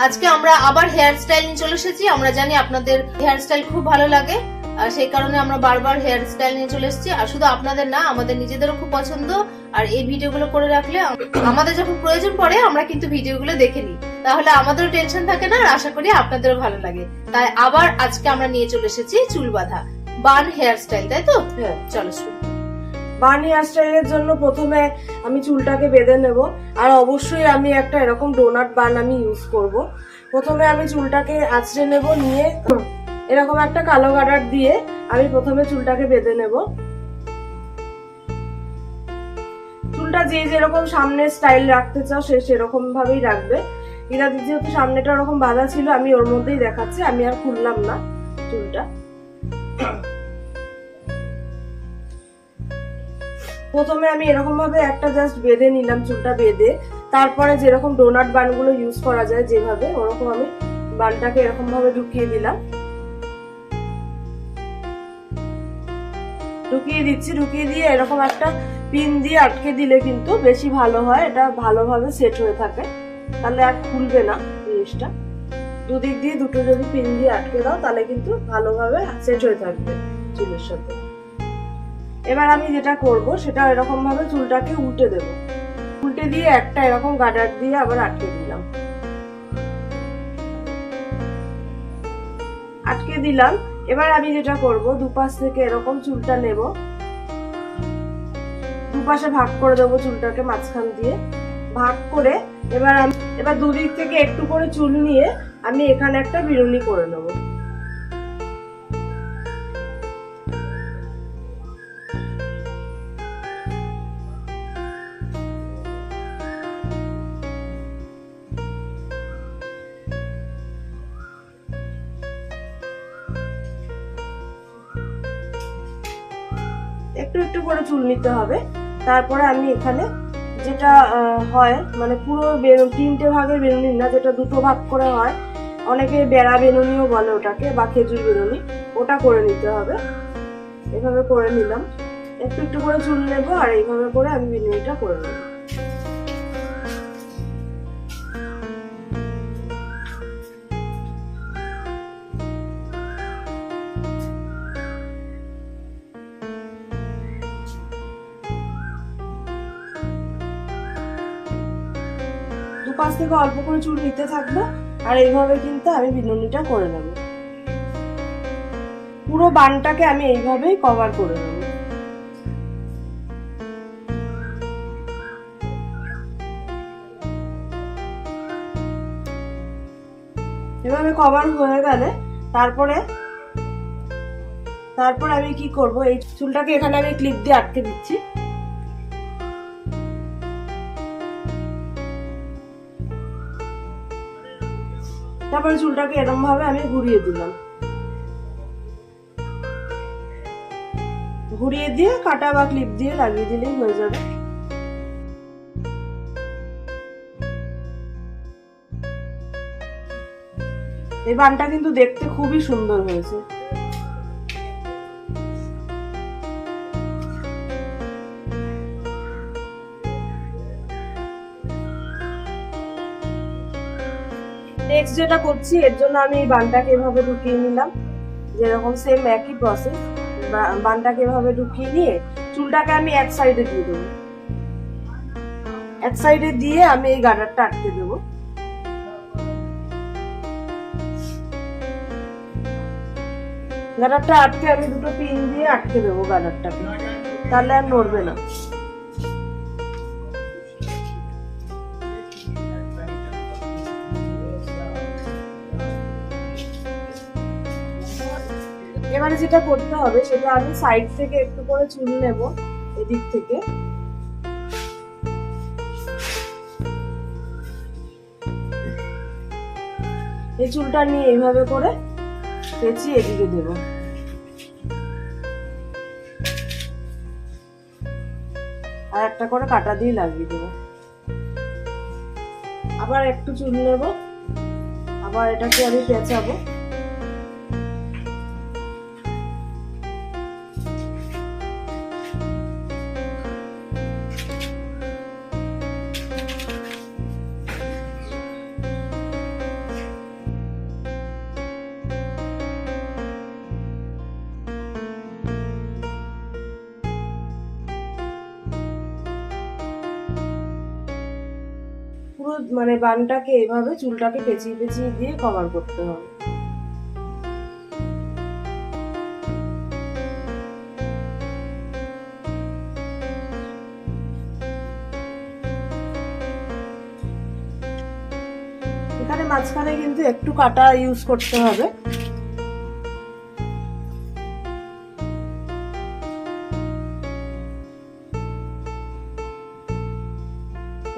আজকে আমরা আবার হেয়ার স্টাইল নিয়ে চলে এসেছি। আমরা জানি আপনাদের হেয়ার স্টাইল খুব ভালো লাগে, আর সেই কারণে আমরা বারবার হেয়ার স্টাইল নিয়ে চলে এসেছি। আর শুধু আপনাদের না, আমাদের নিজেদেরও খুব পছন্দ। আর এই ভিডিওগুলো করে রাখলে আমাদের যখন প্রয়োজন পড়ে আমরা কিন্তু ভিডিওগুলো দেখে নিই, তাহলে আমাদেরও টেনশন থাকে না, আর আশা করি আপনাদেরও ভালো লাগে। তাই আবার আজকে আমরা নিয়ে চলে এসেছি চুল বাঁধা বান হেয়ার স্টাইল, তাই তো? হ্যাঁ, চলো শুরু। বান হেয়ার স্টাইলের জন্য প্রথমে আমি চুলটাকে বেঁধে নেব। আর অবশ্যই আমি একটা এরকম ডোনাট বান আমি ইউজ করব। প্রথমে আমি চুলটাকে আঁচড়ে নেব, নিয়ে এরকম একটা কালো গার্ডার দিয়ে আমি প্রথমে চুলটাকে বেঁধে নেব। চুলটা যে যেরকম সামনে স্টাইল রাখতে চাও সে সেরকম ভাবেই রাখবে। এটা যেহেতু সামনেটা ওরকম বাঁধা ছিল, আমি ওর মধ্যেই দেখাচ্ছি, আমি আর খুললাম না চুলটা। প্রথমে আমি এরকম ভাবে একটা জাস্ট বেঁধে নিলাম, চুলটা বেঁধে তারপরে যেরকম ডোনাট বানগুলো ইউজ করা যায় যেভাবে, ওরকম আমি বানটাকে এরকম ভাবে ঢুকিয়ে দিলাম, ঢুকিয়ে দিচ্ছি। ঢুকিয়ে দিয়ে এরকম একটা পিন দিয়ে আটকে দিলে কিন্তু বেশি ভালো হয়, এটা ভালোভাবে সেট হয়ে থাকে, তাহলে আর খুলবে না জিনিসটা। দুদিক দিয়ে দুটো যদি পিন দিয়ে আটকে দাও তাহলে কিন্তু ভালোভাবে সেট হয়ে থাকবে চুলের সাথে। এবার আমি যেটা করব সেটা এরকম ভাবে চুলটাকে উল্টে দেব, উল্টে দিয়ে একটা এরকম গার্ডার দিয়ে আবার আটকে দিলাম, আটকে দিলাম। এবার আমি যেটা করব, দুপাশ থেকে এরকম চুলটা নেব, দুপাশে ভাগ করে দেবো চুলটাকে, মাঝখান দিয়ে ভাগ করে এবার দুদিক থেকে একটু করে চুল নিয়ে আমি এখানে একটা বিরুনি করে নেব। একটু একটু করে চুল নিতে হবে। তারপরে আমি এখানে যেটা হয়, মানে পুরো তিনটে ভাগের বেনুনি না, যেটা দুটো ভাগ করে হয়, অনেকে বেড়া বেনুনিও বলে ওটাকে, বা খেজুর বেনুনি, ওটা করে নিতে হবে। এভাবে করে নিলাম, একটু একটু করে চুল নেবো আর এইভাবে করে আমি বেনুনিটা করে নেবো। দুপাশ থেকে অল্প করে চুল নিতে থাকবো আর এইভাবে কিন্তু আমি বিনুনিটা করে নেব। পুরো বানটাকে আমি এইভাবেই কভার করে নেব। এভাবে কভার হয়ে গেলে তারপরে আমি কি করব, এই চুলটাকে এখানে আমি ক্লিপ দিয়ে আটকে দিচ্ছি। তারপরে চুলটাকে এরকম ভাবে আমি ঘুরিয়ে দিলাম, ঘুরিয়ে দিয়ে কাটা বা ক্লিপ দিয়ে লাগিয়ে দিলেই হয়ে যাবে। এই বানটা কিন্তু দেখতে খুবই সুন্দর হয়েছে। নেক্সট যেটা করছি, এর জন্য আমি এই বানটাকে এভাবে ঢুকিয়ে নিলাম, যেরকম সেম একই প্রসেস। বানটাকে এভাবে ঢুকিয়ে নিয়ে চুলটাকে আমি এক সাইডে দিয়ে দেবো, এক সাইডে দিয়ে আমি এই গার্ডারটা আটকে দেবো। গার্ডারটা আটকে আমি দুটো পিন দিয়ে আটকে দেবো গার্ডারটাকে, তাহলে আর নড়বে না। এবারে যেটা করতে হবে সেটা, আমি সাইড থেকে একটু করে চুল নেব, এদিক থেকে এই চুলটা নিয়ে এইভাবে করে পেঁচিয়ে এদিকে দেব। আর একটা করে কাটা দিয়ে লাগিয়ে দেব। আবার একটু চুল নেব, আবার এটাকে আমি পেঁচাবো। মানে বানটাকে এভাবে চুলটাকে পেঁচিয়ে পেঁচিয়ে দিয়ে কভার করতে হবে। এখানে মাঝখানে কিন্তু একটু কাটা ইউজ করতে হবে।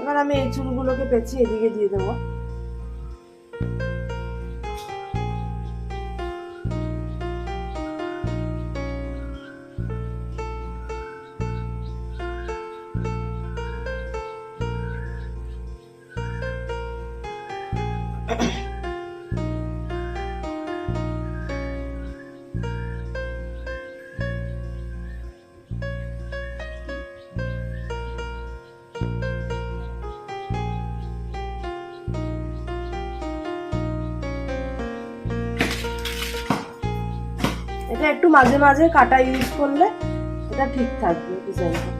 এবার আমি এই চুলগুলোকে পেঁচিয়ে এদিকে দিয়ে দেবো। এটা একটু মাঝে মাঝে কাটা ইউজ করলে এটা ঠিক থাকবে, ডিজাইনটা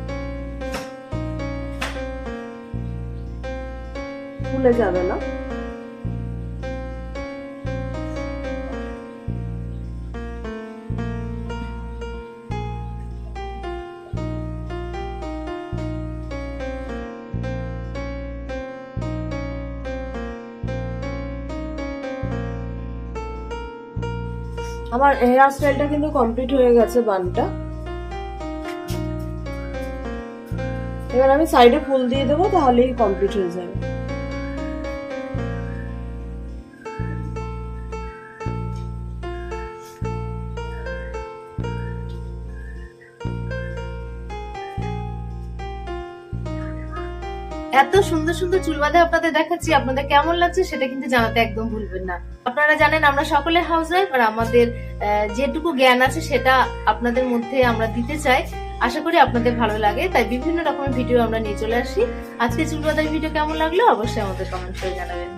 খুলে যাবে না। আমার হেয়ার স্টাইলটা কিন্তু কমপ্লিট হয়ে গেছে বানটা। এবার আমি সাইডে ফুল দিয়ে দেবো, তাহলেই কমপ্লিট হয়ে যাবে। এত সুন্দর সুন্দর চুল বাঁধা আপনাদের দেখাচ্ছি, আপনাদের কেমন লাগছে সেটা কিন্তু জানাতে একদম ভুলবেন না। আপনারা জানেন আমরা সকলে হাউসওয়াইফ, আর আমাদের যেটুকু জ্ঞান আছে সেটা আপনাদের মধ্যে আমরা দিতে চাই। আশা করি আপনাদের ভালো লাগে, তাই বিভিন্ন রকমের ভিডিও আমরা নিয়ে চলে আসি। আজকে চুল বাঁধার ভিডিও কেমন লাগলো অবশ্যই আমাদের কমেন্ট করে জানাবেন।